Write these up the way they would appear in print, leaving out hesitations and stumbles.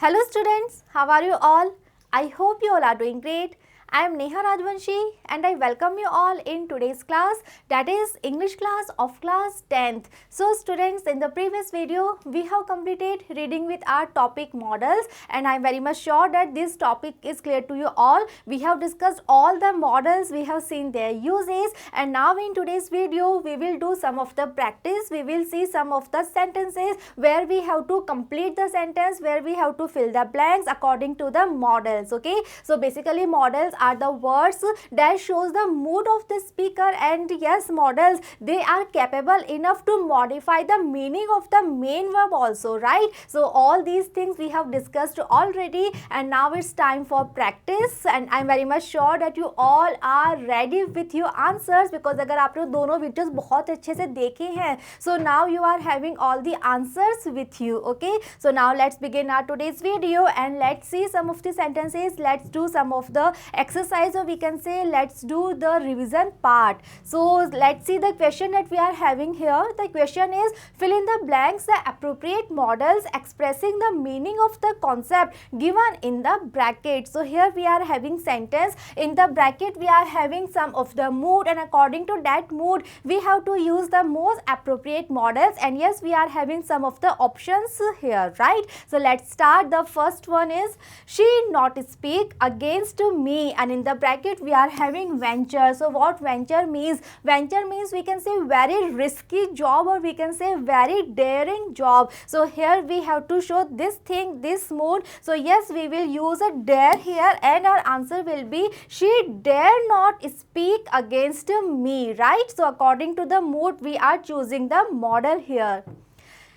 Hello students, how are you all? I hope you all are doing great. I am Neha Rajvanshi and I welcome you all in today's class, that is English class of class 10th. So students, in the previous video we have completed reading with our topic models and I am very much sure that this topic is clear to you all. We have discussed all the models, we have seen their uses, and now in today's video we will do some of the practice. We will see some of the sentences where we have to complete the sentence, where we have to fill the blanks according to the models. Okay, so basically models are the words that shows the mood of the speaker, and yes, models, they are capable enough to modify the meaning of the main verb also, right? So all these things we have discussed already, and now it's time for practice, and I'm very much sure that you all are ready with your answers, because अगर आप लोग दोनों videos बहुत अच्छे से देखे हैं, so now you are having all the answers with you. Okay, so now let's begin our today's video and let's see some of the sentences. Let's do some of the exercise, or we can say let's do the revision part. So let's see the question that we are having here. The question is, fill in the blanks the appropriate models expressing the meaning of the concept given in the bracket. So here we are having sentence, in the bracket we are having some of the mood, and according to that mood we have to use the most appropriate models, and yes, we are having some of the options here, right? So let's start. The first one is, she not speak against me, and in the bracket we are having venture. So what venture means? Venture means we can say very risky job, or we can say very daring job. So here we have to show this thing, this mood. So yes, we will use a dare here, and our answer will be, she dare not speak against me, right? So according to the mood we are choosing the model here.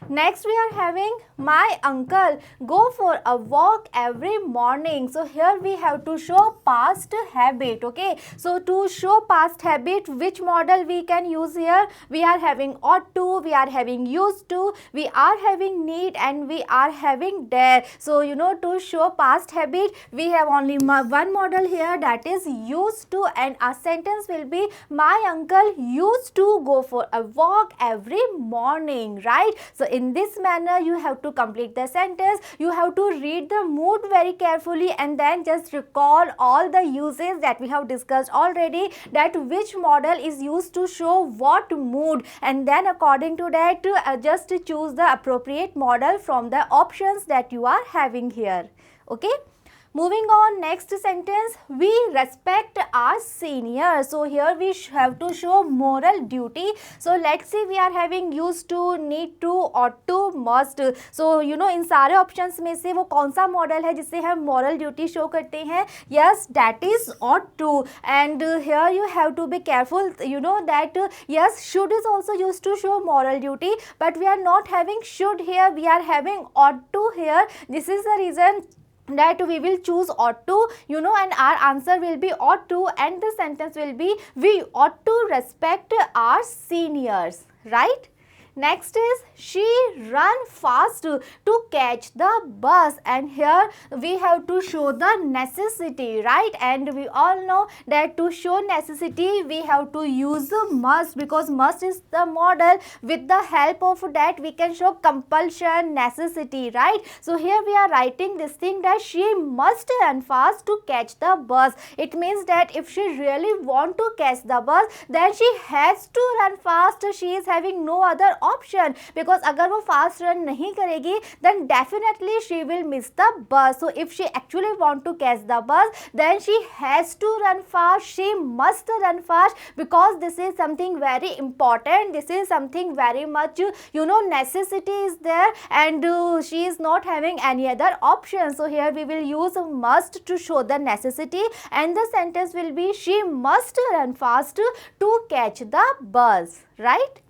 Next we are having, my uncle go for a walk every morning. So here we have to show past habit. Okay, so to show past habit, which model we can use here? We are having ought to, we are having used to, we are having need, and we are having dare. So to show past habit we have only one model here, that is used to, and our sentence will be, my uncle used to go for a walk every morning, right? So in this manner you have to complete the sentence. You have to read the mood very carefully and then just recall all the uses that we have discussed already, that which model is used to show what mood, and then according to that just choose the appropriate model from the options that you are having here. Okay, moving on, next sentence, we respect our seniors. So here we have to show moral duty. So let's see, we are having used to, need to, ought to, must. So इन सारे options में से वो कौन सा model है जिससे हम moral duty show करते हैं? Yes, that is ought to, and here you have to be careful, that yes, should is also used to show moral duty, but we are not having should here, we are having ought to here. This is the reason that we will choose ought to, and our answer will be ought to, and the sentence will be, we ought to respect our seniors, right? Next is, she run fast to catch the bus, and here we have to show the necessity, right? And we all know that to show necessity we have to use must, because must is the model. With the help of that we can show compulsion, necessity, right? So here we are writing this thing, that she must run fast to catch the bus. It means that if she really want to catch the bus, then she has to run fast. She is having no other option, because अगर वो fast run नहीं करेगी then definitely she will miss the bus. So if she actually want to catch the bus, then she has to run fast, she must run fast, because this is something very important, this is something very much necessity is there, and she is not having any other option. So here we will use must to show the necessity, and the sentence will be, she must run fast to catch the bus, right?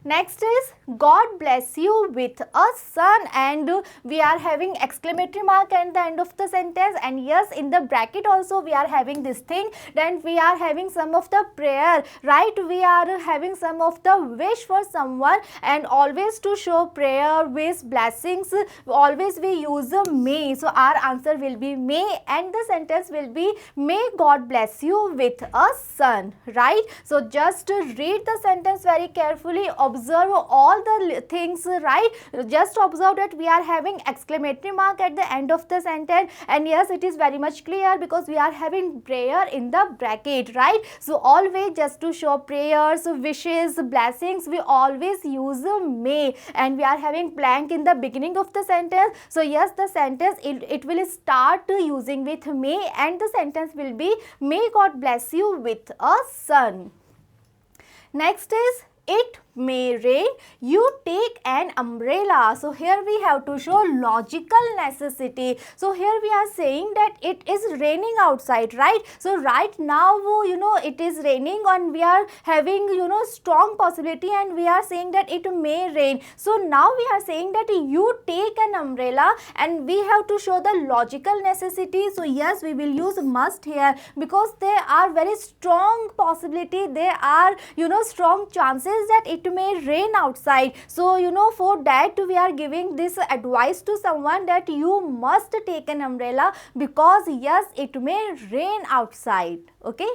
Next is, God bless you with a son, and we are having exclamatory mark at the end of the sentence, and yes, in the bracket also we are having this thing, then we are having some of the prayer, right? We are having some of the wish for someone, and always to show prayer, wish, blessings, always we use a may. So our answer will be may, and the sentence will be, may God bless you with a son, right? So just read the sentence very carefully, observe all the things, right? Just observe that we are having exclamatory mark at the end of the sentence, and yes, it is very much clear because we are having prayer in the bracket, right? So always, just to show prayers, wishes, blessings, we always use may, and we are having blank in the beginning of the sentence. So yes, the sentence it will start using with may, and the sentence will be may God bless you with a son. Next is it may rain, you take an umbrella. So here we have to show logical necessity. So here we are saying that it is raining outside, right? So right now, it is raining and we are having, strong possibility, and we are saying that it may rain. So now we are saying that you take an umbrella, and we have to show the logical necessity. So yes, we will use must here because there are very strong possibility, there are, strong chances that it may rain outside. So for that we are giving this advice to someone that you must take an umbrella because yes, it may rain outside. Okay.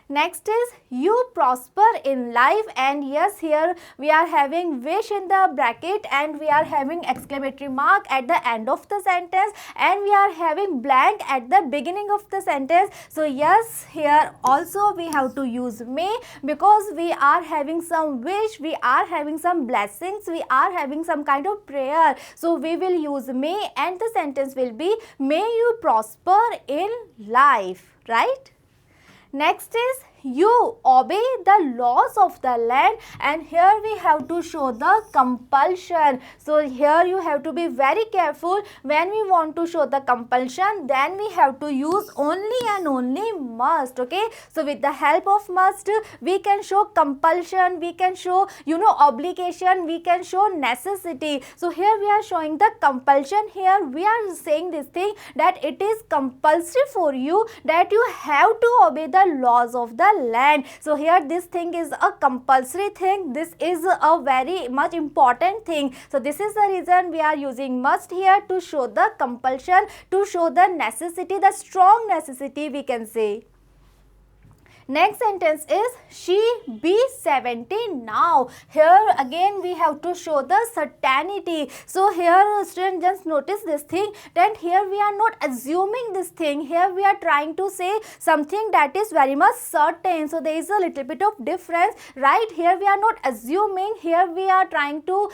Next is you prosper in life, and yes, here we are having wish in the bracket, and we are having exclamatory mark at the end of the sentence, and we are having blank at the beginning of the sentence. So yes, here also we have to use may because we are having some wish, we are having some blessings, we are having some kind of prayer. So we will use may, and the sentence will be may you prosper in life, right? Next is you obey the laws of the land, and here we have to show the compulsion. So here you have to be very careful when we want to show the compulsion, then we have to use only and only must. Okay, so with the help of must we can show compulsion, we can show obligation, we can show necessity. So here we are showing the compulsion. Here we are saying this thing that it is compulsory for you that you have to obey the laws of the land. So here this thing is a compulsory thing, this is a very much important thing. So this is the reason we are using must here to show the compulsion, to show the necessity, the strong necessity we can say. Next sentence is she be 70 now. Here again we have to show the certainty. So here students, just notice this thing that here we are not assuming this thing. Here we are trying to say something that is very much certain. So there is a little bit of difference, right? Here we are not assuming. Here we are trying to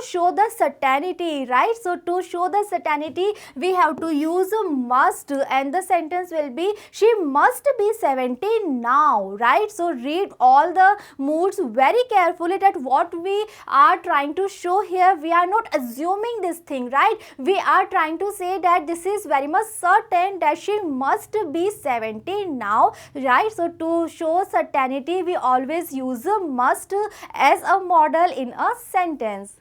show the certainty, right? So to show the certainty we have to use must, and the sentence will be she must be 70 now. Right? So read all the moods very carefully that what we are trying to show here, we are not assuming this thing, right? We are trying to say that this is very much certain that she must be 70 now, right? So to show certainty we always use must as a model in a sentence.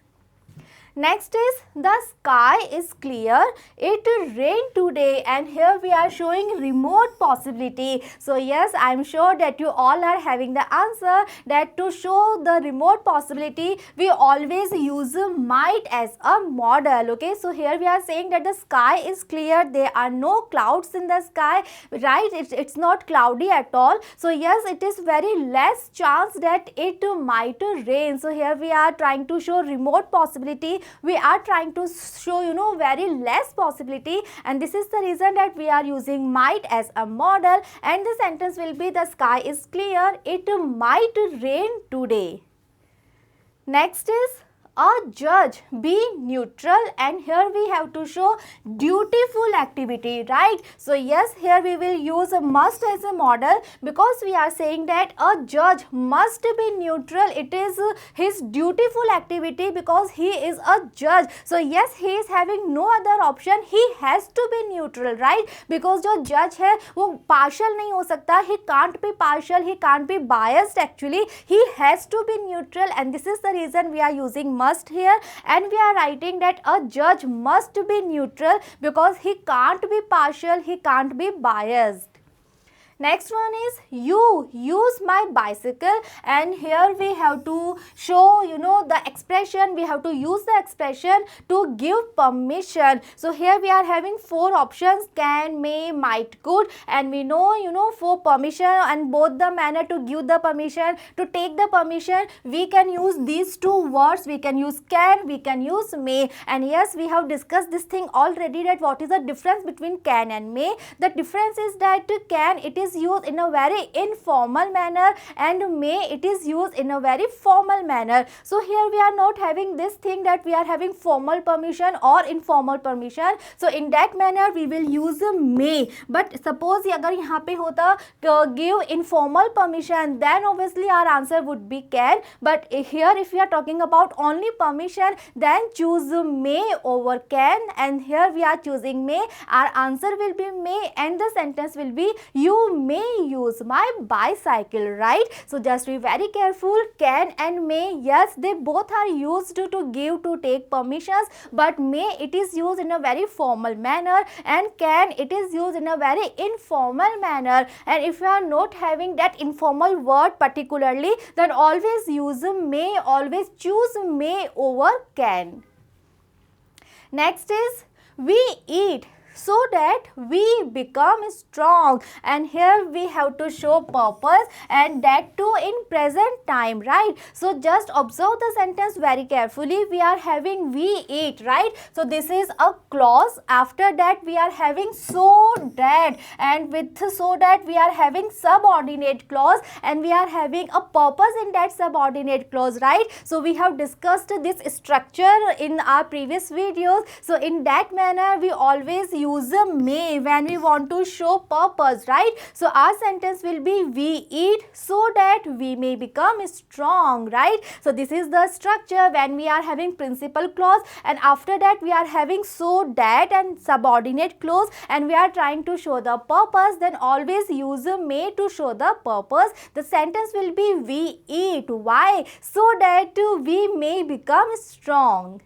Next is the sky is clear, it rained today, and here we are showing remote possibility. So yes, I am sure that you all are having the answer that to show the remote possibility we always use might as a model. Okay, so here we are saying that the sky is clear, there are no clouds in the sky, right? It's not cloudy at all. So yes, it is very less chance that it might rain. So here we are trying to show remote possibility, we are trying to show very less possibility, and this is the reason that we are using might as a model, and the sentence will be the sky is clear, it might rain today. Next is a judge be neutral, and here we have to show dutiful activity, right? So yes, here we will use a must as a model because we are saying that a judge must be neutral, it is his dutiful activity because he is a judge. So yes, he is having no other option, he has to be neutral, right? Because जो judge है वो partial नहीं हो सकता, he can't be partial, he can't be biased, actually he has to be neutral, and this is the reason we are using must here, and we are writing that a judge must be neutral because he can't be partial, he can't be biased. Next one is you use my bicycle, and here we have to show the expression. We have to use the expression to give permission. So here we are having four options: can, may, might, could, and we know for permission and both the manner to give the permission, to take the permission, we can use these two words. We can use can, we can use may. And yes, we have discussed this thing already, that what is the difference between can and may. The difference is that can, it is used in a very informal manner, and may, it is used in a very formal manner. So here we are not having this thing that we are having formal permission or informal permission. So in that manner we will use may. But suppose अगर यहाँ पे होता give informal permission, then obviously our answer would be can. But here if we are talking about only permission, then choose may over can, and here we are choosing may. Our answer will be may, and the sentence will be you may use my bicycle, right? So just be very careful. Can and may, yes, they both are used to give, to take permissions, but may, it is used in a very formal manner, and can, it is used in a very informal manner. And if you are not having that informal word particularly, then always use may, always choose may over can. Next is we eat so that we become strong, and here we have to show purpose, and that too in present time, right? So just observe the sentence very carefully. We are having we eat, right? So this is a clause. After that we are having so that, and with so that we are having subordinate clause, and we are having a purpose in that subordinate clause, right? So we have discussed this structure in our previous videos. So in that manner we always use may when we want to show purpose, right? So our sentence will be we eat so that we may become strong, right? So this is the structure when we are having principal clause, and after that we are having so that and subordinate clause, and we are trying to show the purpose, then always use may to show the purpose. The sentence will be we eat. Why? So that we may become strong.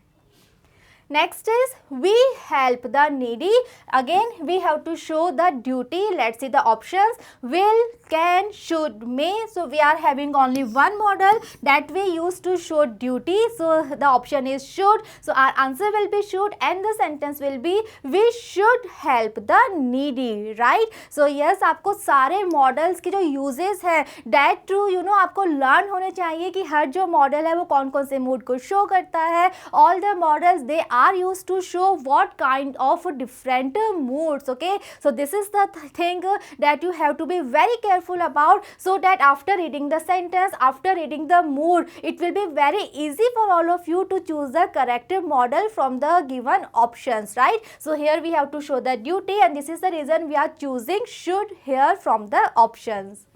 Next is we help the needy. Again we have to show the duty. Let's see the options: will, can, should, may. So we are having only one model that we use to show duty. So the option is should. So our answer will be should, and the sentence will be we should help the needy, right? So yes, आपको सारे models की जो uses है that to आपको learn होने चाहिए कि हर जो model है वो कौन कौन से mood को show करता है. All the models they are used to show what kind of different moods. Okay, so this is the thing that you have to be very careful about, so that after reading the sentence, after reading the mood, it will be very easy for all of you to choose the correct model from the given options, right? So here we have to show the duty, and this is the reason we are choosing should here from the options.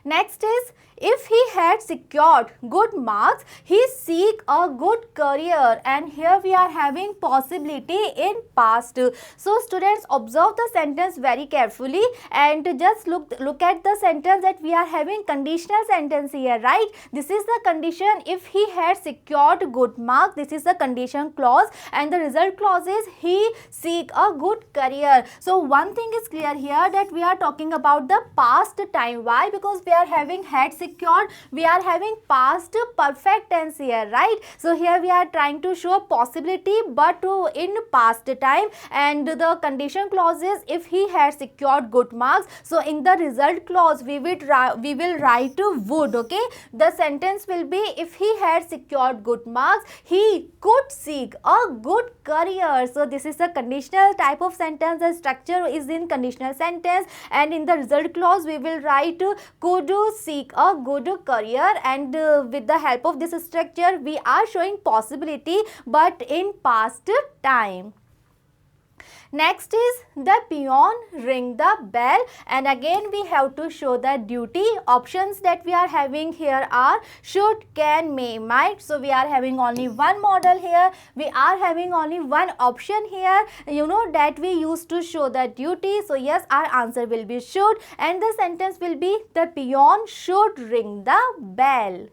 Next is if he had secured good marks, he seek a good career, and here we are having possibility in past. So students, observe the sentence very carefully and just look at the sentence that we are having conditional sentence here, right? This is the condition. If he had secured good marks, this is the condition clause, and the result clause is he seek a good career. So one thing is clear here, that we are talking about the past time. Why? Because we are having had secured, we are having past perfect tense here, right? So here we are trying to show possibility but in past time, and the condition clause is if he had secured good marks. So in the result clause we will write would. Okay, the sentence will be if he had secured good marks, he could seek a good career. So this is a conditional type of sentence. The structure is in conditional sentence, and in the result clause we will write could seek a good career, and with the help of this structure we are showing possibility but in past time. Next is the peon ring the bell, and again we have to show the duty. Options that we are having here are should, can, may, might. So we are having only one model here. We are having only one option here, that we use to show the duty. So yes, our answer will be should, and the sentence will be the peon should ring the bell.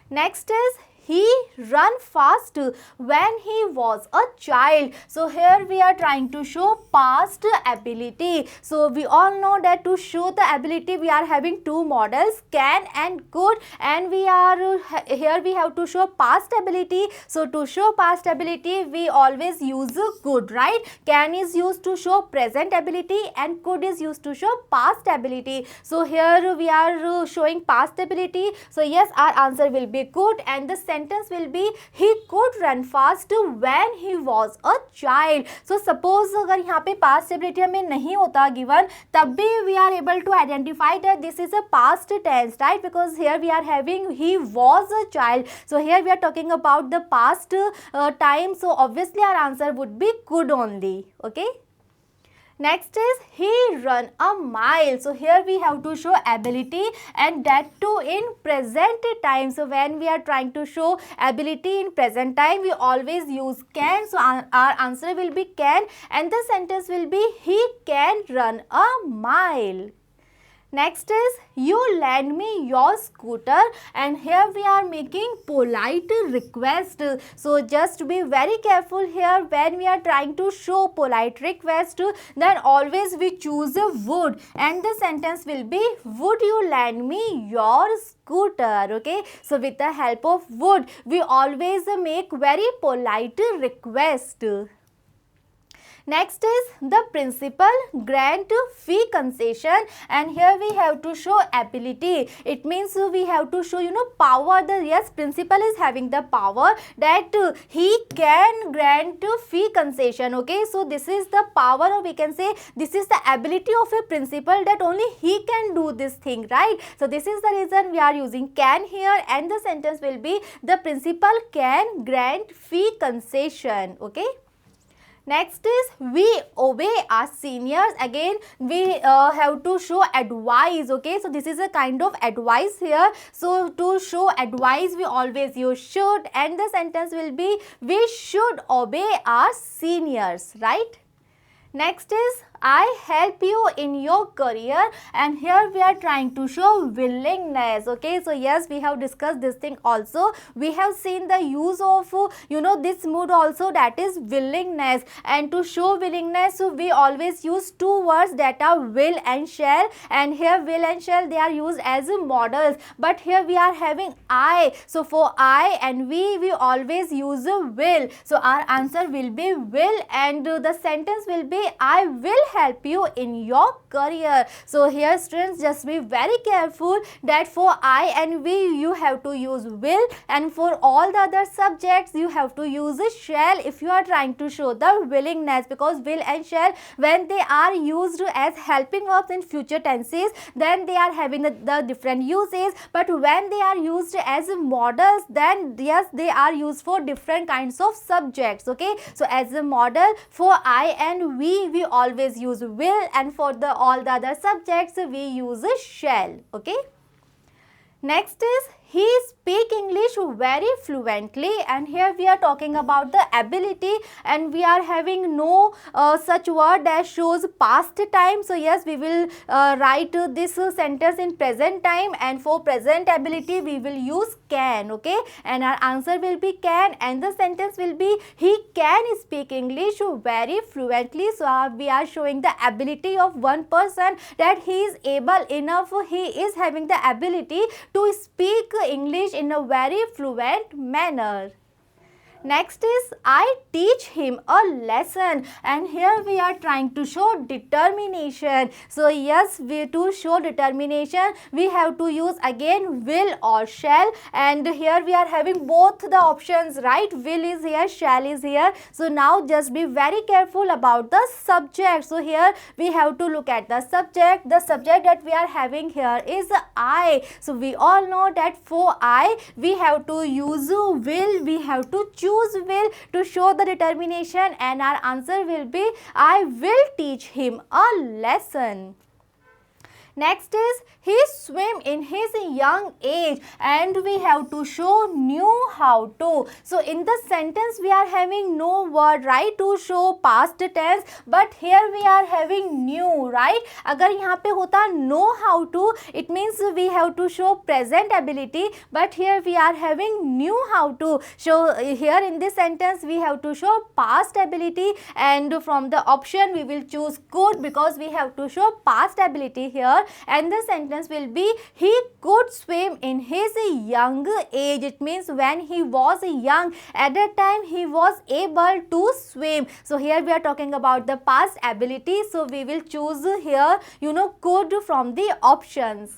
Next is he run fast when he was a child. So here we are trying to show past ability. So we all know that to show the ability we are having two models, can and could, and we are here we have to show past ability. So to show past ability we always use could, right? Can is used to show present ability and could is used to show past ability. So here we are showing past ability. So yes, our answer will be could, and the sentence will be he could run fast when he was a child. So suppose अगर यहाँ पे past ability हमें नहीं होता given, तब भी we are able to identify that this is a past tense, right? Because here we are having he was a child. So here we are talking about the past time. So obviously our answer would be could only. Okay. Next is he run a mile. So here we have to show ability, and that too in present time. So when we are trying to show ability in present time, we always use can. So our answer will be can, and the sentence will be he can run a mile. Next is you lend me your scooter, and here we are making polite request. So just be very careful here when we are trying to show polite request, then always we choose a would, and the sentence will be would you lend me your scooter. Okay, so with the help of would we always make very polite request. Next is the principal grant fee concession, and here we have to show ability. It means we have to show power. Yes, principal is having the power that he can grant fee concession. Okay, so this is the power, or we can say this is the ability of a principal, that only he can do this thing, right? So this is the reason we are using can here, and the sentence will be the principal can grant fee concession. Okay. Next is we obey our seniors. Again we have to show advice. Okay, so this is a kind of advice here. So to show advice we always use should, and the sentence will be we should obey our seniors, right? Next is I help you in your career, and here we are trying to show willingness. Okay, so yes, we have discussed this thing also. We have seen the use of this mood also, that is willingness, and to show willingness we always use two words that are will and shall, and here will and shall they are used as models, but here we are having I. So for I and we always use a will. So our answer will be will, and the sentence will be I will help you in your career. So here students, just be very careful that for I and we you have to use will, and for all the other subjects you have to use a shall if you are trying to show the willingness, because will and shall when they are used as helping verbs in future tenses then they are having the different uses, but when they are used as models then yes they are used for different kinds of subjects. Okay, so as a model for I and we always use will, and for all the other subjects we use a shall. Okay. Next is he speak English very fluently, and here we are talking about the ability, and we are having no such word that shows past time. So yes, we will write this sentence in present time, and for present ability we will use can. Okay, and our answer will be can, and the sentence will be he can speak English very fluently. So we are showing the ability of one person, that he is able enough, he is having the ability to speak English in a very fluent manner. Next is I teach him a lesson, and here we are trying to show determination. So yes, to show determination we have to use again will or shall, and here we are having both the options, right? Will is here, shall is here. So now just be very careful about the subject. So here we have to look at the subject. The subject that we are having here is I. So we all know that for I we have to use will, we have to choose will to show the determination, and our answer will be I will teach him a lesson. Next is he swim in his young age, and we have to show knew how to. So in the sentence we are having no word, right, to show past tense, but here we are having knew, right. अगर यहाँ पे होता know how to, it means we have to show present ability, but here we are having knew how to. So here in this sentence we have to show past ability, and from the option we will choose could, because we have to show past ability here, and the sentence will be he could swim in his young age. It means when he was young, at that time he was able to swim. So here we are talking about the past ability, so we will choose here could from the options.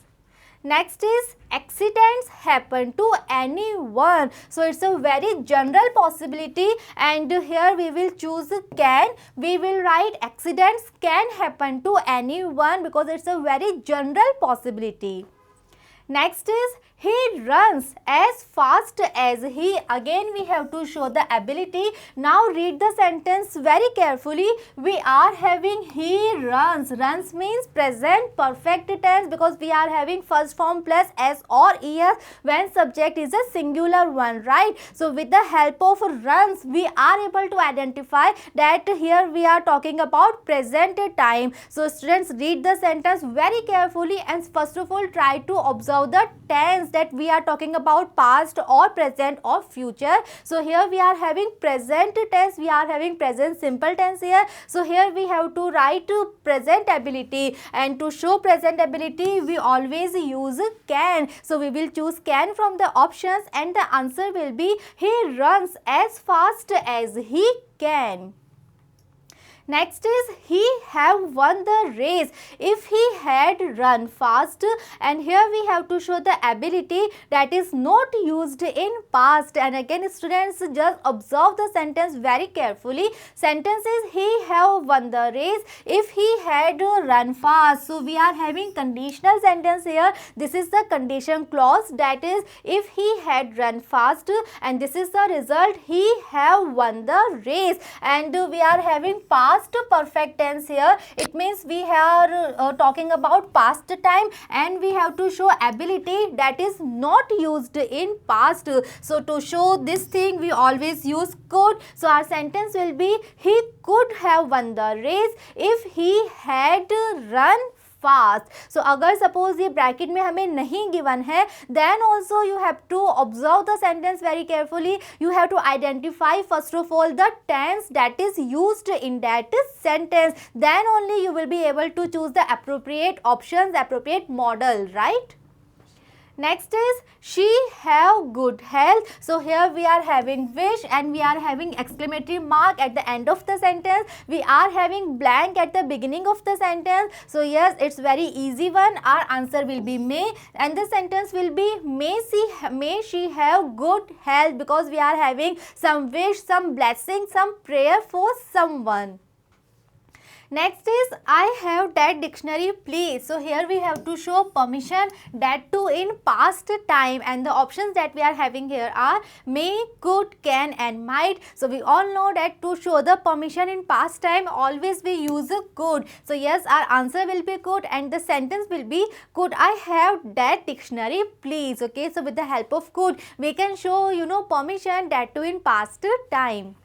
Next is accidents happen to anyone. So it's a very general possibility, and here we will choose can. We will write accidents can happen to anyone because it's a very general possibility. Next is he runs as fast as he. Again we have to show the ability. Now read the sentence very carefully. We are having he runs. Runs means present perfect tense because we are having first form plus s or es when subject is a singular one, right. So with the help of runs we are able to identify that here we are talking about present time. So students, read the sentence very carefully and first of all try to observe the tense that we are talking about past or present or future. So here we are having present tense, we are having present simple tense here. So here we have to write present ability, and to show present ability we always use can. So we will choose can from the options, and the answer will be he runs as fast as he can. Next is he have won the race. If he had run fast, and here we have to show the ability that is not used in past. And again students, just observe the sentence very carefully. Sentence is he have won the race. If he had run fast, so we are having conditional sentence here. This is the condition clause, that is if he had run fast, and this is the result he have won the race. And we are having past perfect tense here. It means we are talking about past time, and we have to show ability that is not used in past. So to show this thing we always use could. So our sentence will be he could have won the race if he had run fast. So अगर suppose ये bracket में हमें नहीं given है, then also you have to observe the sentence very carefully. You have to identify first of all the tense that is used in that sentence. Then only you will be able to choose the appropriate options, appropriate model, right? Next is she have good health. So here we are having wish, and we are having exclamatory mark at the end of the sentence. We are having blank at the beginning of the sentence. So yes, it's very easy one. Our answer will be may, and the sentence will be may she have good health, because we are having some wish, some blessing, some prayer for someone. Next is I have that dictionary please. So here we have to show permission, that too in past time, and the options that we are having here are may, could, can and might. So we all know that to show the permission in past time always we use a could. So yes, our answer will be could, and the sentence will be could I have that dictionary please. Okay, so with the help of could we can show permission, that too in past time.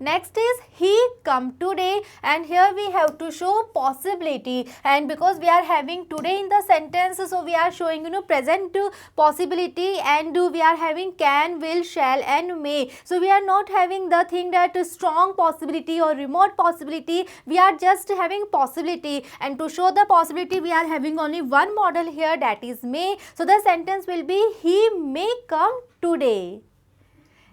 Next is he come today, and here we have to show possibility, and because we are having today in the sentence, so we are showing present possibility, and we are having can, will, shall and may. So we are not having the thing that strong possibility or remote possibility, we are just having possibility, and to show the possibility we are having only one model here, that is may. So the sentence will be he may come today.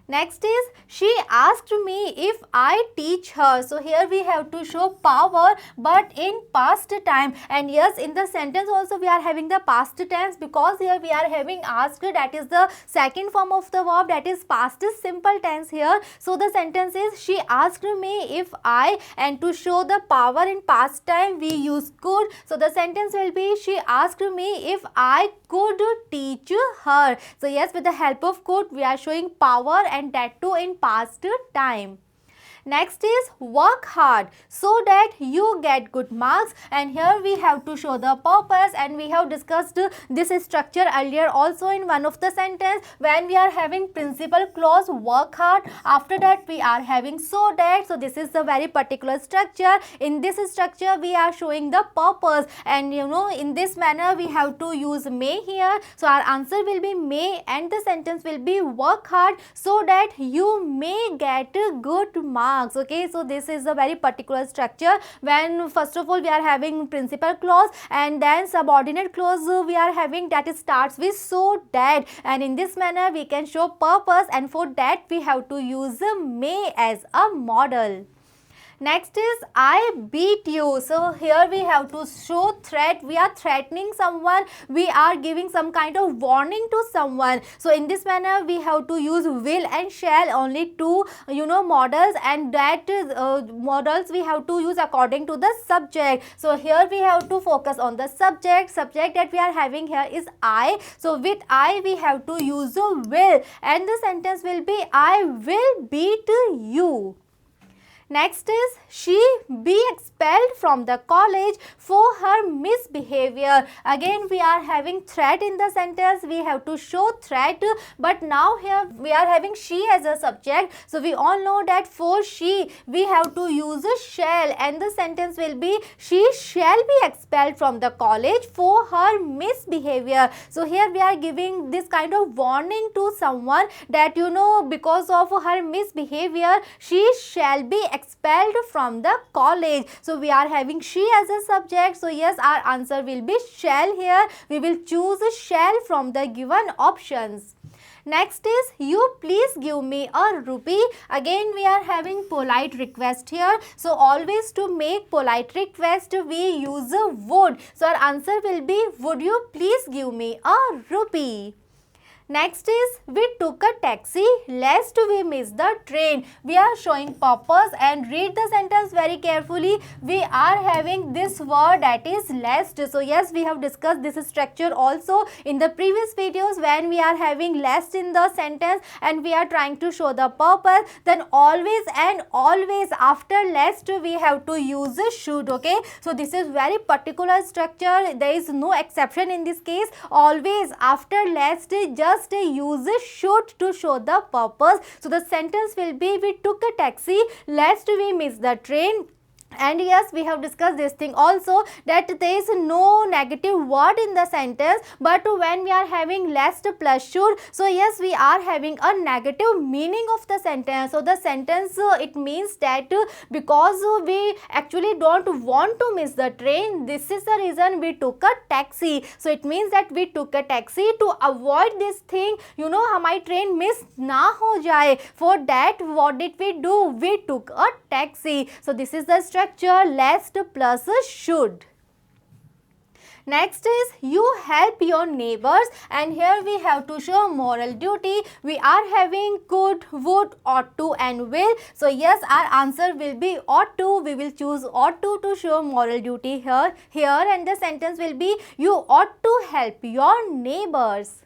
Next is she asked me if I teach her. So here we have to show power but in past time, and yes, in the sentence also we are having the past tense, because here we are having asked, that is the second form of the verb, that is past simple tense here. So the sentence is she asked me if I, and to show the power in past time we use could. So the sentence will be she asked me if I could teach her. So yes, with the help of could we are showing power, and that too in past time. Next is work hard so that you get good marks, and here we have to show the purpose, and we have discussed this structure earlier also in one of the sentence when we are having principal clause work hard. After that we are having so that. So this is the very particular structure. In this structure we are showing the purpose, and in this manner we have to use may here. So our answer will be may, and the sentence will be work hard so that you may get good marks. Okay, so this is a very particular structure when first of all we are having principal clause, and then subordinate clause we are having that starts with so that, and in this manner we can show purpose, and for that we have to use may as a model. Next is I beat you. So here we have to show threat. We are threatening someone. We are giving some kind of warning to someone. So in this manner we have to use will and shall, only two models, and that models we have to use according to the subject. So here we have to focus on the subject. Subject that we are having here is I. So with I we have to use will, and the sentence will be I will beat you. Next is she be expelled from the college for her misbehavior. Again we are having threat in the sentence. We have to show threat, but now here we are having she as a subject. So we all know that for she we have to use a shall, and the sentence will be she shall be expelled from the college for her misbehavior. So here we are giving this kind of warning to someone that because of her misbehavior she shall be expelled from the college. So we are having she as a subject. So yes, our answer will be shall here. We will choose shall from the given options. Next is you please give me a rupee. Again we are having polite request here. So always to make polite request we use a would. So our answer will be would you please give me a rupee. Next is we took a taxi lest we miss the train. We are showing purpose, and read the sentence very carefully. We are having this word that is lest. So yes, we have discussed this structure also in the previous videos when we are having lest in the sentence and we are trying to show the purpose. Then always and always after lest we have to use should. Okay, so this is very particular structure. There is no exception in this case. Always after lest just use should to show the purpose. So the sentence will be we took a taxi lest we miss the train. And yes, we have discussed this thing also that there is no negative word in the sentence, but when we are having lest plus should, so yes, we are having a negative meaning of the sentence. So the sentence it means that because we actually don't want to miss the train, this is the reason we took a taxi. So it means that we took a taxi to avoid this thing, हमारी train miss ना हो जाए. For that what did we do? We took a taxi. So this is the structure lest plus should. Next is you help your neighbors, and here we have to show moral duty. We are having could, would, ought to and will. So yes, our answer will be ought to. We will choose ought to show moral duty here, and the sentence will be you ought to help your neighbors.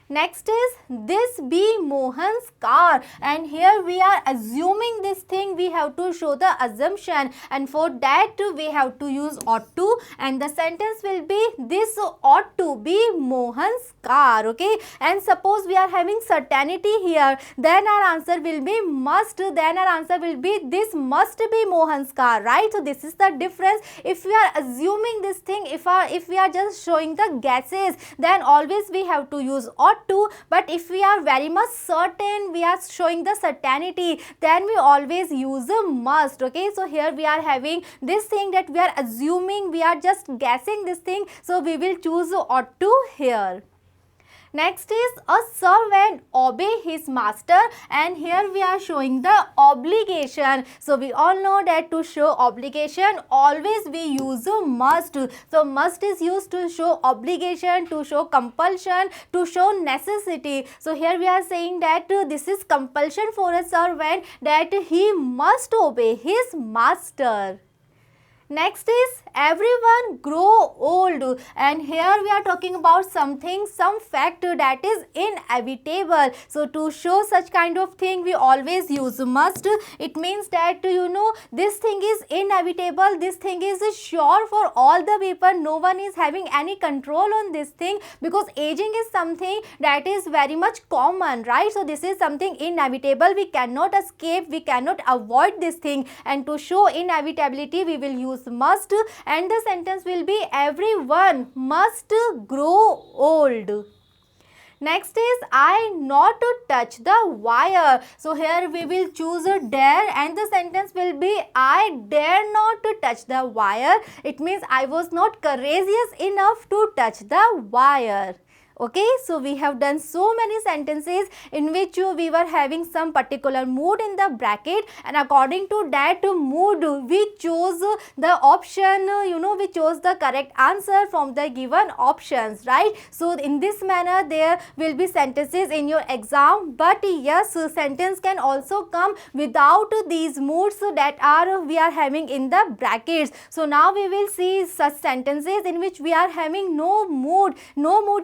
Next is this be Mohan's car, and here we are assuming this thing. We have to show the assumption, and for that we have to use ought to, and the sentence will be this ought to be Mohan's car. Okay, and suppose we are having certainty here, then our answer will be must. Then our answer will be this must be Mohan's car, right? So this is the difference. If we are assuming this thing, if we are just showing the guesses, then always we have to use ought to, but if we are very much certain, we are showing the certainty, then we always use a must. Okay, so here we are having this thing that we are assuming, we are just guessing this thing, so we will choose ought to here. Next is a servant obey his master, and here we are showing the obligation. So we all know that to show obligation always we use a must. So must is used to show obligation, to show compulsion, to show necessity. So here we are saying that this is compulsion for a servant that he must obey his master. Next is everyone grow old, and here we are talking about something, some fact that is inevitable. So to show such kind of thing we always use must. It means that this thing is inevitable, this thing is sure for all the people, no one is having any control on this thing, because aging is something that is very much common, right? So this is something inevitable, we cannot escape, we cannot avoid this thing, and to show inevitability we will use must, and the sentence will be everyone must grow old. Next is I not to touch the wire. So here we will choose a dare, and the sentence will be I dare not to touch the wire. It means I was not courageous enough to touch the wire. Okay, so we have done so many sentences in which we were having some particular mood in the bracket, and according to that mood we chose the option, we chose the correct answer from the given options, right? So in this manner there will be sentences in your exam, but yes, sentence can also come without these moods that are we are having in the brackets. So now we will see such sentences in which we are having no mood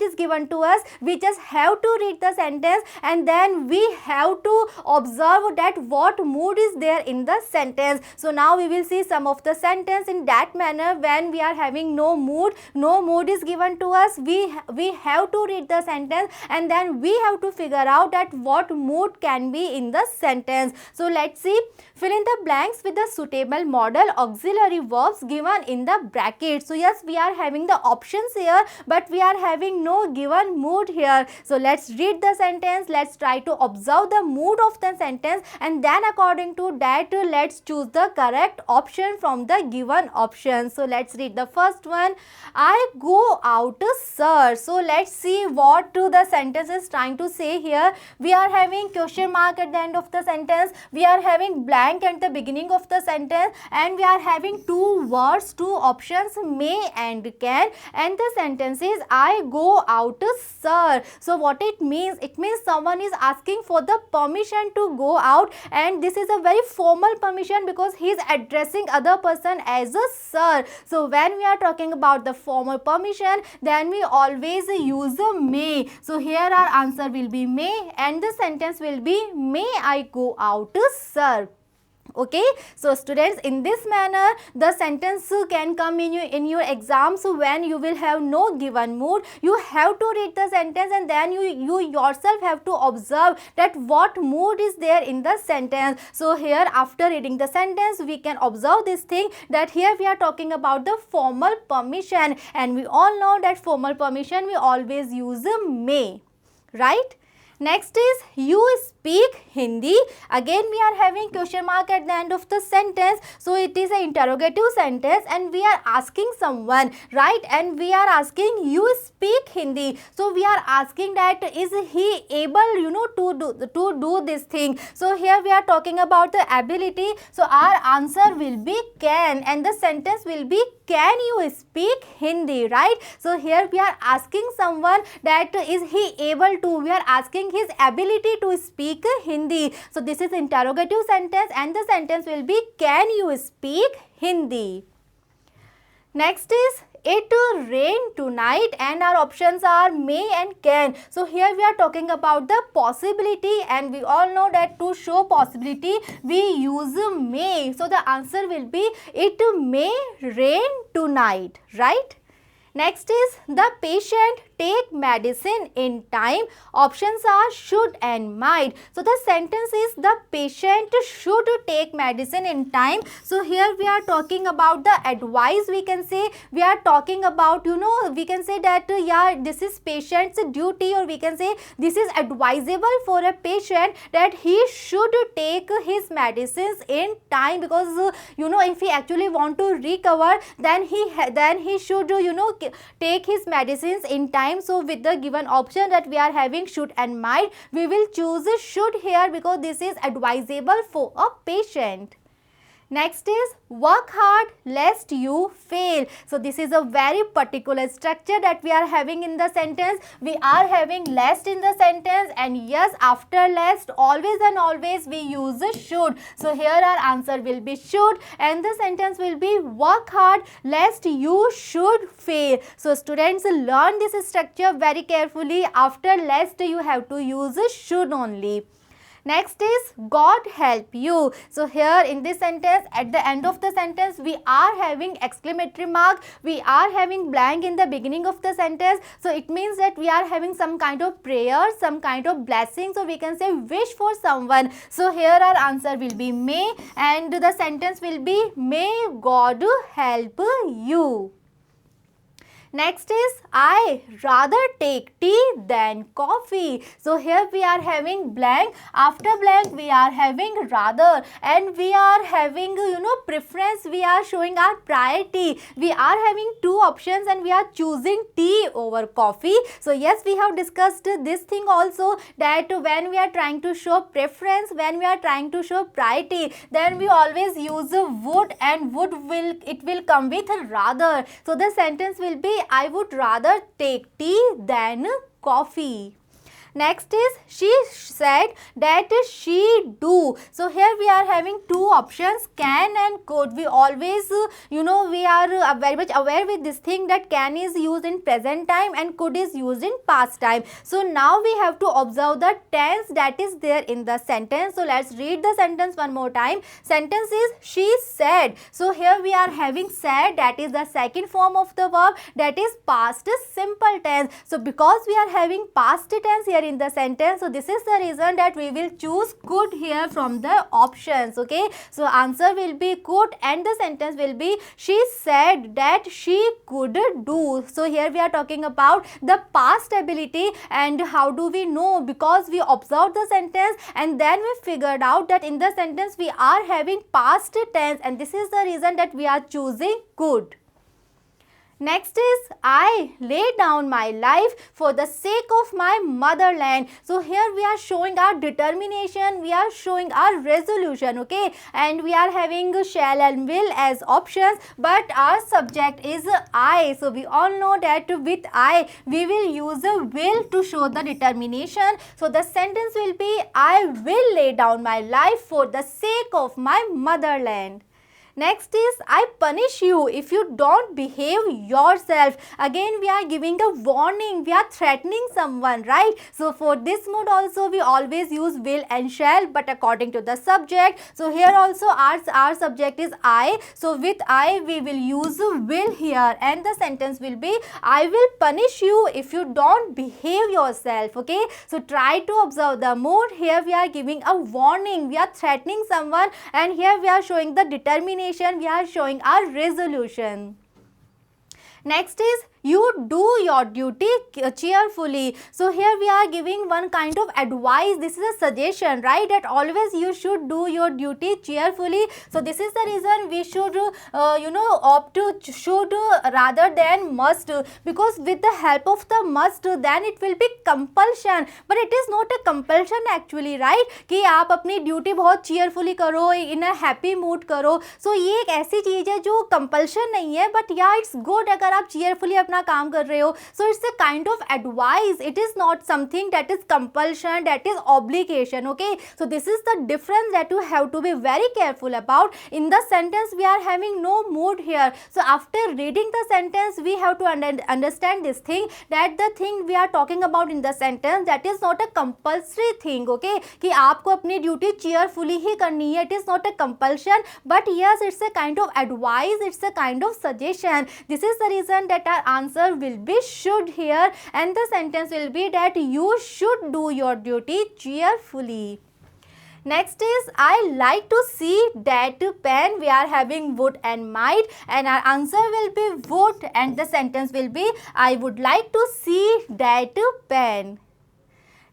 is given to us. We just have to read the sentence, and then we have to observe that what mood is there in the sentence. So now we will see some of the sentence in that manner. When we are having no mood is given to us, we have to read the sentence, and then we have to figure out that what mood can be in the sentence. So let's see, fill in the blanks with the suitable modal auxiliary verbs given in the bracket. So yes, we are having the options here, but we are having no given mood here. So let's read the sentence, let's try to observe the mood of the sentence, and then according to that let's choose the correct option from the given option. So let's read the first one. I go out, sir. So let's see what the sentence is trying to say here. We are having question mark at the end of the sentence, we are having blank at the beginning of the sentence, and we are having two words, two options, may and can, and the sentence is I go out, sir. So what it means? It means someone is asking for the permission to go out, and this is a very formal permission because he is addressing other person as a sir. So when we are talking about the formal permission, then we always use a may. So here our answer will be may, and the sentence will be may I go out, sir. Okay, so students, in this manner the sentence can come in your exam. So when you will have no given mood, you have to read the sentence, and then you yourself have to observe that what mood is there in the sentence. So here after reading the sentence we can observe this thing, that here we are talking about the formal permission, and we all know that formal permission we always use may, right? Next is you speak Hindi. Again we are having question mark at the end of the sentence. So it is an interrogative sentence, and we are asking someone, right? And we are asking you speak Hindi. So we are asking that is he able to do this thing. So here we are talking about the ability. So our answer will be can, and the sentence will be can you speak Hindi, right? So here we are asking someone that is he able to, we are asking his ability to speak Hindi. So this is interrogative sentence, and the sentence will be can you speak Hindi. Next is it rain tonight, and our options are may and can. So here we are talking about the possibility, and we all know that to show possibility we use may. So the answer will be it may rain tonight, right? Next is the patient take medicine in time. Options are should and might. So the sentence is the patient should take medicine in time. So here we are talking about the advice, we can say. We are talking about, we can say that yeah, this is patient's duty, or we can say this is advisable for a patient that he should take his medicines in time, because if he actually want to recover, then he should take his medicines in time. So with the given option that we are having should and might, we will choose should here because this is advisable for a patient. Next is work hard lest you fail. So this is a very particular structure that we are having in the sentence. We are having lest in the sentence, and yes, after lest always and always we use a should. So here our answer will be should, and the sentence will be work hard lest you should fail. So students, learn this structure very carefully. After lest you have to use a should only. Next is God help you. So here in this sentence, at the end of the sentence, we are having exclamatory mark, we are having blank in the beginning of the sentence. So it means that we are having some kind of prayer, some kind of blessing. So we can say wish for someone. So here our answer will be may, and the sentence will be may God help you. Next is I rather take tea than coffee. So here we are having blank, after blank we are having rather, and we are having preference, we are showing our priority. We are having two options and we are choosing tea over coffee. So yes, we have discussed this thing also, that when we are trying to show preference, when we are trying to show priority, then we always use would, and would will come with rather. So the sentence will be I would rather take tea than coffee. Next is she said that she do. So here we are having two options, can and could. We always we are very much aware with this thing that can is used in present time and could is used in past time. So now we have to observe the tense that is there in the sentence. So let's read the sentence one more time. Sentence is she said. So here we are having said, that is the second form of the verb, that is past simple tense. So because we are having past tense here in the sentence, so this is the reason that we will choose could here from the options. Okay, so answer will be could, and the sentence will be she said that she could do. So here we are talking about the past ability. And how do we know? Because we observed the sentence and then we figured out that in the sentence we are having past tense, and this is the reason that we are choosing could. Next is I lay down my life for the sake of my motherland. So here we are showing our determination, we are showing our resolution. Okay, and we are having shall and will as options, but our subject is I. So we all know that with I we will use a will to show the determination. So the sentence will be I will lay down my life for the sake of my motherland. Next is I punish you if you don't behave yourself. Again we are giving a warning, we are threatening someone, right? So for this mode also we always use will and shall, but according to the subject. So here also our subject is I. So with I we will use will here, and the sentence will be I will punish you if you don't behave yourself. Okay, so try to observe the mood. Here we are giving a warning, we are threatening someone, and here we are showing the determination, we are showing our resolution. Next is you do your duty cheerfully. So here we are giving one kind of advice. This is a suggestion, right? That always you should do your duty cheerfully. So this is the reason we should opt to should rather than must, because with the help of the must then it will be compulsion, but it is not a compulsion actually, right? कि आप अपनी duty बहुत cheerfully करो, in a happy mood करो. So ये एक ऐसी चीज़ है जो compulsion नहीं है, but yeah it's good अगर आप cheerfully अपना काम कर रहे हो. So it's a kind of advice, it is not something that is compulsion, that is obligation. Okay, so this is the difference that you have to be very careful about. In the sentence we are having no mood here. So after reading the sentence we have to understand this thing, that the thing we are talking about in the sentence, that is not a compulsory thing. Okay, कि आपको अपनी duty cheerfully ही करनी है, it is not a compulsion, but yes it's a kind of advice, it's a kind of suggestion. This is the reason that our answer will be should here, and the sentence will be that you should do your duty cheerfully. Next is I like to see that pen. We are having would and might, and our answer will be would, and the sentence will be I would like to see that pen.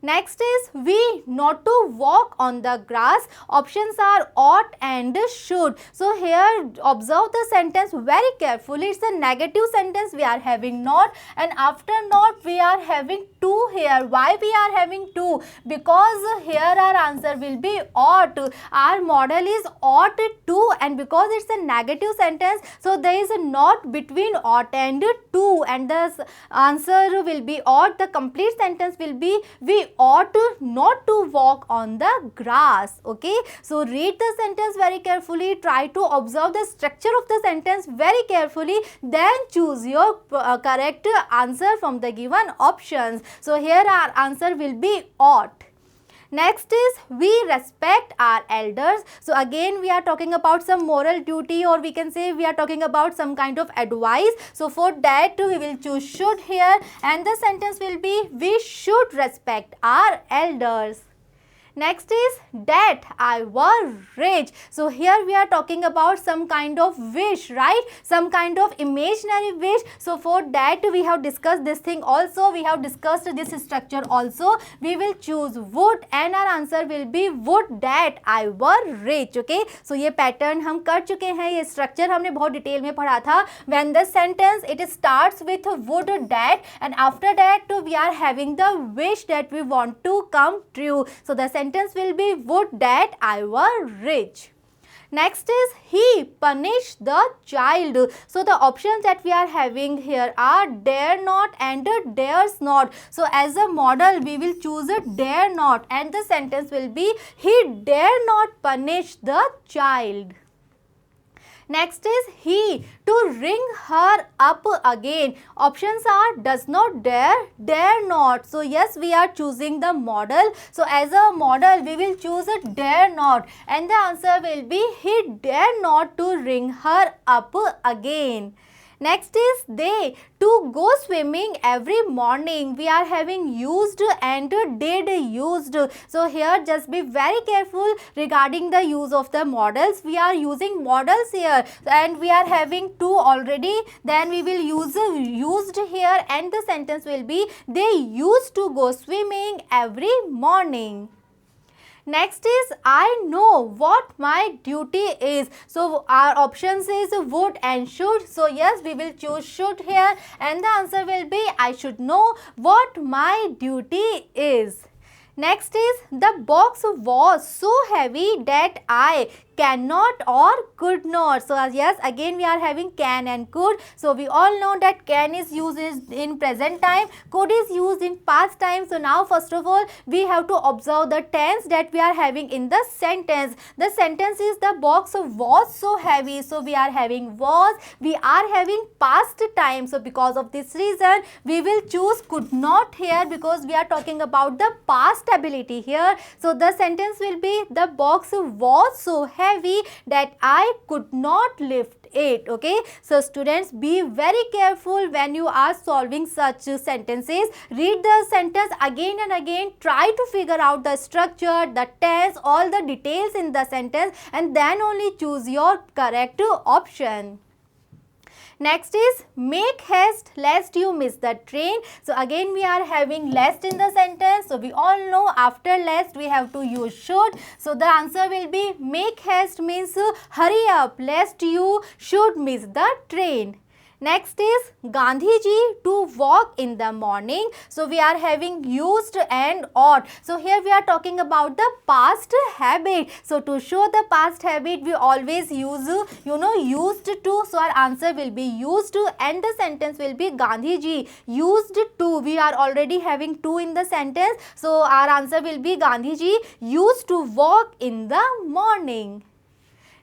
Next is we not to walk on the grass. Options are ought and should. So here observe the sentence very carefully. It's a negative sentence. We are having not, and after not we are having to here. Why we are having to? Because here our answer will be ought. Our model is ought to, and because it's a negative sentence, so there is a not between ought and to, and the answer will be ought. The complete sentence will be we ought not to walk on the grass. Okay, so read the sentence very carefully, try to observe the structure of the sentence very carefully, then choose your correct answer from the given options. So here our answer will be ought. Next is we respect our elders. So again we are talking about some moral duty, or we can say we are talking about some kind of advice. So for that we will choose should here, and the sentence will be we should respect our elders. Next is that I were rich. So here we are talking about some kind of wish, right? Some kind of imaginary wish. So for that we have discussed this thing also. We have discussed this structure also. We will choose would, and our answer will be would that I were rich. Okay. So ये pattern हम कर चुके हैं, ये structure हमने बहुत detail में पढ़ा था. When the sentence it starts with would that, and after that we are having the wish that we want to come true. So the sentence will be would that I were rich. Next is he punished the child. So the options that we are having here are dare not and dares not. So as a model we will choose a dare not, and the sentence will be he dare not punish the child. Next is he to ring her up again. Options are does not dare, dare not. So yes, we are choosing the model. So as a model we will choose a dare not, and the answer will be he dare not to ring her up again. Next is they to go swimming every morning. We are having used and did used. So here just be very careful regarding the use of the models. We are using models here, and we are having two already. Then we will use used here, and the sentence will be they used to go swimming every morning. Next is I know what my duty is. So our options is would and should. So yes, we will choose should here, and the answer will be I should know what my duty is. Next is the box was so heavy that I cannot or could not. So yes, again we are having can and could. So we all know that can is used in present time, could is used in past time. So now first of all we have to observe the tense that we are having in the sentence. The sentence is the box was so heavy. So we are having was, we are having past time. So because of this reason we will choose could not here, because we are talking about the past ability here. So the sentence will be the box was so heavy that I could not lift it. Okay, so students, be very careful when you are solving such sentences. Read the sentence again and again, try to figure out the structure, the tense, all the details in the sentence, and then only choose your correct option. Next is make haste lest you miss the train. So again we are having lest in the sentence. So we all know after lest we have to use should. So the answer will be make haste means hurry up lest you should miss the train. Next is Gandhiji to walk in the morning. So we are having used and ought. So here we are talking about the past habit. So to show the past habit we always use used to. So our answer will be used to, and the sentence will be Gandhiji used to. We are already having to in the sentence. So our answer will be Gandhiji used to walk in the morning.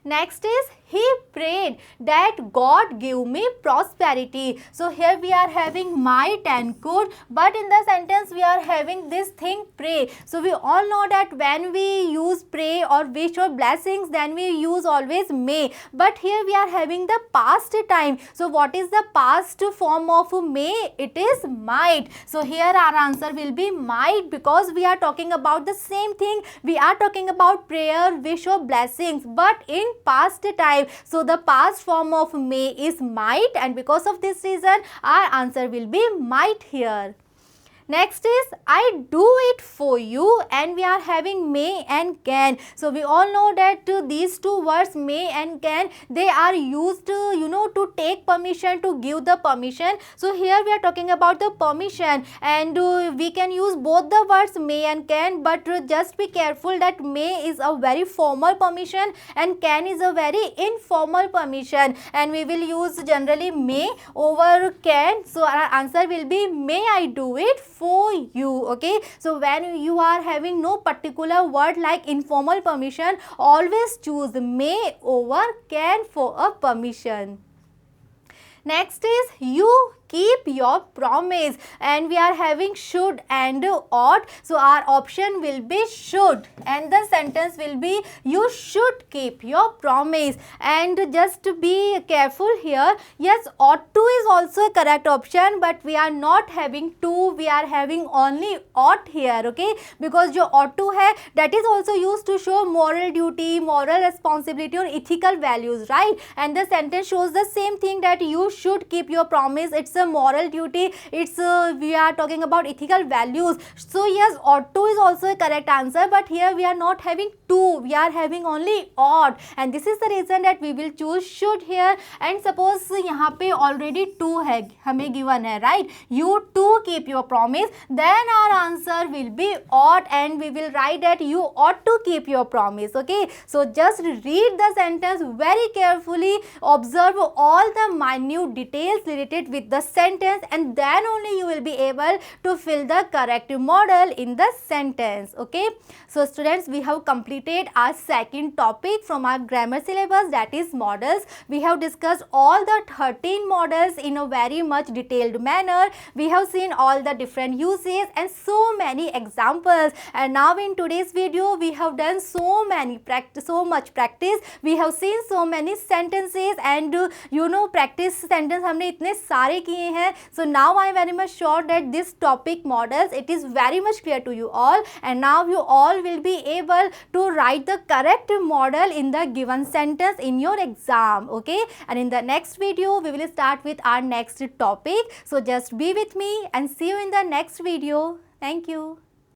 Next is he prayed that God give me prosperity. So here we are having might and could, but in the sentence we are having this thing pray. So we all know that when we use pray or wish or blessings, then we use always may, but here we are having the past time. So what is the past form of may? It is might. So here our answer will be might, because we are talking about the same thing. We are talking about prayer, wish or blessings, but in past time. So the past form of may is might, and because of this reason our answer will be might here. Next is I do it for you, and we are having may and can. So we all know that these two words may and can, they are used to take permission, to give the permission. So here we are talking about the permission, and we can use both the words may and can, but just be careful that may is a very formal permission and can is a very informal permission, and we will use generally may over can. So our answer will be may I do it for you. Okay, so when you are having no particular word like informal permission, always choose may over can for a permission. Next is you keep your promise, and we are having should and ought. So our option will be should, and the sentence will be you should keep your promise. And just to be careful here, yes, ought to is also a correct option, but we are not having to, we are having only ought here. Okay, because jo ought to hai, that is also used to show moral duty, moral responsibility or ethical values, right? And the sentence shows the same thing, that you should keep your promise. It's a moral duty, it's we are talking about ethical values. So yes, ought to is also a correct answer, but here we are not having to, we are having only ought, and this is the reason that we will choose should here. And suppose यहाँ पे already to है, हमें given है, right? You to keep your promise, then our answer will be ought, and we will write that you ought to keep your promise. Okay, so just read the sentence very carefully, observe all the minute details related with the sentence, and then only you will be able to fill the correct model in the sentence. Okay, so students, we have completed our second topic from our grammar syllabus, that is models. We have discussed all the 13 models in a very much detailed manner. We have seen all the different uses and so many examples, and now in today's video we have done so much practice. We have seen so many sentences, and practice sentence हमने इतने सारे किए हैं. So now I am very much sure that this topic models, it is very much clear to you all, and now you all will be able to write the correct model in the given sentence in your exam. Okay, and in the next video we will start with our next topic. So just be with me and see you in the next video. Thank you.